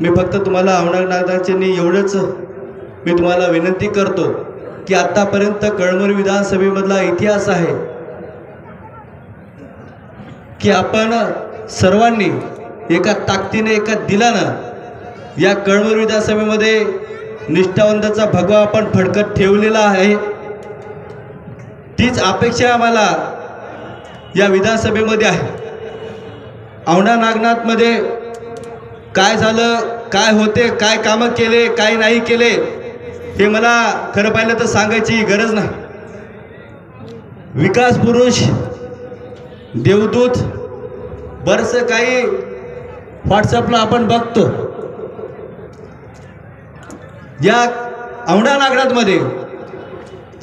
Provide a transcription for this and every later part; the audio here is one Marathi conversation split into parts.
मी फक्त तुम्हाला औंढा-नागनाथांनी एवढंच मी तुम्हाला विनंती करतो की आतापर्यंत कळमनुरी विधानसभेमधला इतिहास आहे की आपण सर्वांनी एका ताकदीने एका दिलानं या कळमनुरी विधानसभेमध्ये निष्ठावंताचा भगवा आपण फडकत ठेवलेला आहे। तीच अपेक्षा आम्हाला या विधानसभेमध्ये आहे। औंढा-नागनाथमध्ये काय झालं, काय होते, काय कामं केले, काय नाही केले हे मला खरं पाहिलं तर सांगायची गरज नाही। विकास पुरुष, देवदूत बरंच काही व्हॉट्सअपला आपण बघतो। या औंढा-नागनाथमध्ये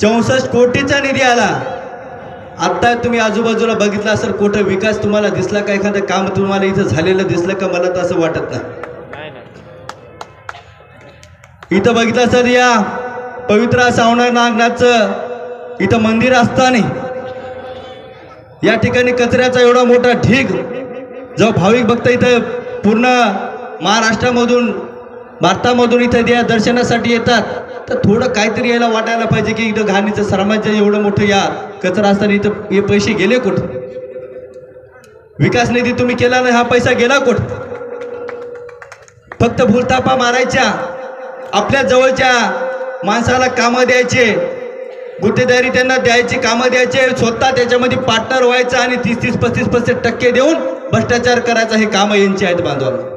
64 कोटीचा निधी आला। आता तुम्ही आजूबाजूला बघितलं असेल कुठं विकास तुम्हाला दिसला का, एखादं काम तुम्हाला इथं झालेलं दिसलं का? मला तर असं वाटत नाही। इथं बघितलं असेल या पवित्र असं औंढा-नागनाथचं इथं मंदिर असताना या ठिकाणी कचऱ्याचा एवढा मोठा ढीग, जो भाविक भक्त इथं पूर्ण महाराष्ट्रामधून भारतामधून इथं या दर्शनासाठी येतात, तर थोडं काहीतरी यायला वाटायला पाहिजे की इथं घाणीचं साम्राज्य एवढं मोठं या कचरा असताना इथं हे पैसे गेले कुठं? विकास निधी तुम्ही केला नाही, हा पैसा गेला कुठं? फक्त भूलथापा मारायच्या, आपल्या जवळच्या माणसाला कामं द्यायचे, गुत्तेदारी त्यांना द्यायची, कामं द्यायचे, स्वतः त्याच्यामध्ये पार्टनर व्हायचं आणि 30-35% देऊन भ्रष्टाचार करायचा, हे कामं यांची आहेत बांधवांना।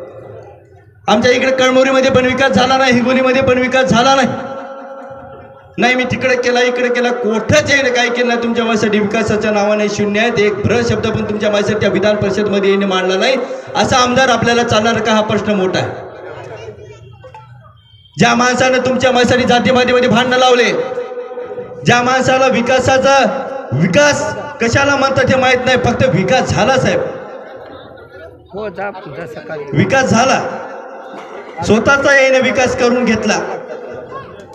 आमच्या इकडे कळमनुरीमध्ये पण विकास झाला नाही, हिंगोलीमध्ये पण विकास झाला नाही। मी तिकडे केला, इकडे केला, कोठंच आहे काय केलं नाही तुमच्या माझ्यासाठी। विकासाच्या नावाने शून्य आहेत। एक भ्र शब्द पण तुमच्या माझ्यासाठी त्या विधान परिषदमध्ये येणे मांडला नाही। असा आमदार आपल्याला चालणार का, हा प्रश्न मोठा आहे। ज्या माणसानं तुमच्या माझ्यासाठी जातीवादीमध्ये भांडणं लावले, ज्या माणसाला विकासाचा विकास कशाला म्हणतात हे माहित नाही, फक्त विकास झाला साहेब, विकास झाला, स्वतःचा याने विकास करून घेतला।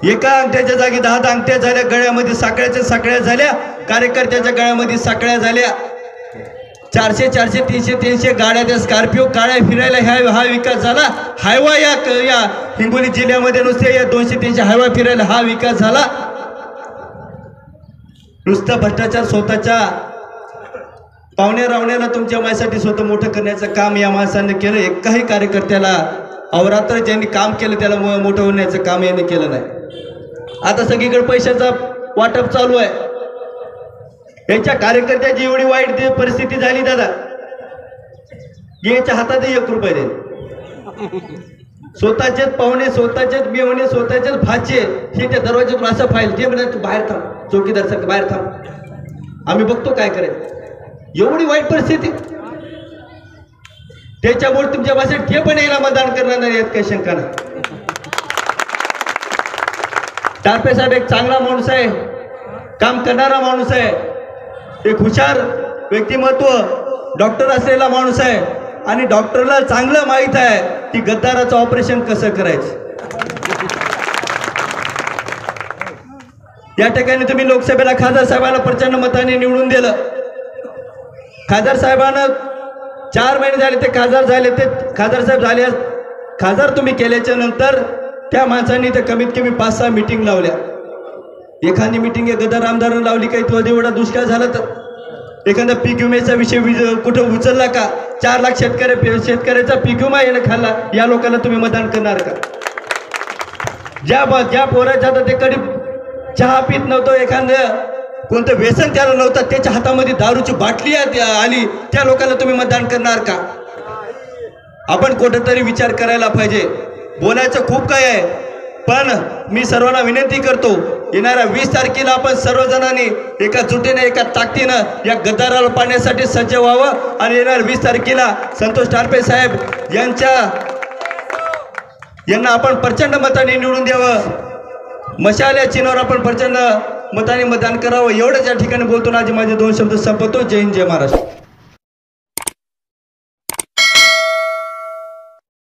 एका अंगठ्याच्या जागी 10 अंगठ्या झाल्या, गळ्यामध्ये साखळ्या झाल्या, कार्यकर्त्याच्या गळ्यामध्ये साखळ्या झाल्या। 400, 300 गाड्या, त्या स्कॉर्पिओ काळ्या फिरायला, हा विकास झाला। हायवा या हिंगोली जिल्ह्यामध्ये नुसते या 200-300 हायवा फिरायला, हा विकास झाला। नुसतं भ्रष्टाचार स्वतःच्या पाहुण्या रावण्याला तुमच्या माझ्यासाठी स्वतः मोठं करण्याचं काम या माणसाने केलं। एकाही कार्यकर्त्याला अवरात्र ज्यांनी काम केलं त्याला मोठं होण्याचं काम यांनी केलं नाही। आता सगळीकडे पैशाचा वाटप चालू आहे। यांच्या कार्यकर्त्याची एवढी वाईट परिस्थिती झाली दादा, यांच्या हातात 1 रुपये दे, स्वतःचेच पाहुणे, स्वतःचेच मेवणे, स्वतःचेच भाचे, हे त्या दरवाज्यातून असं फाईल ते म्हणजे तू बाहेर थांब, चौकीदार सारखं बाहेर थांब, आम्ही बघतो काय करायचं। एवढी वाईट परिस्थिती, त्याच्यामुळे तुमच्या भाषेत ते पण यायला मतदान करणार नाही यात काही शंका नाही। टारपे साहेब एक चांगला माणूस आहे, काम करणारा माणूस आहे, एक हुशार व्यक्तिमत्व, डॉक्टर असलेला माणूस आहे आणि डॉक्टरला चांगलं माहीत आहे की गद्दाराचं ऑपरेशन कसं करायचं। या ठिकाणी तुम्ही लोकसभेला खासदार साहेबांना प्रचंड मताने निवडून दिलं। खासदार साहेबांना 4 महिने झाले ते खासदार झाले, ते खासदार साहेब झाले, खासदार तुम्ही केल्याच्या नंतर त्या माणसांनी ते कमीत कमी 5-6 मीटिंग लावल्या। एखादी मीटिंग गद्दार आमदारांना लावली काही तो एवढा दुष्काळ झाला तर एखादा पीक विम्याचा विषय कुठं उचलला का? 4 लाख शेतकऱ्याचा पीक विमा याने खाल्ला, या लोकांना तुम्ही मतदान करणार का? ज्या पोराच्या ते कधी चहा पित नव्हतं, एखादं कोणतं व्यसन त्याला नव्हतं, त्याच्या हातामध्ये दारूची बाटली आली, त्या लोकांना तुम्ही मतदान करणार का? आपण कुठेतरी विचार करायला पाहिजे। बोलायचं खूप काय आहे, पण मी सर्वांना विनंती करतो, येणाऱ्या 20 तारखेला आपण सर्वजणांनी एका जुटीने, एका ताकदीनं या गद्दाराला पाडण्यासाठी सज्ज व्हावं आणि येणाऱ्या 20 तारखेला संतोष टारपे साहेब यांना आपण प्रचंड मताने निवडून द्यावं। मशाल या चिन्हावर आपण प्रचंड मताने मतदान करावं। एवढंच या ठिकाणी बोलतो ना, माझे 2 शब्द संपवतो। जय हिंद, जय महाराष्ट्र।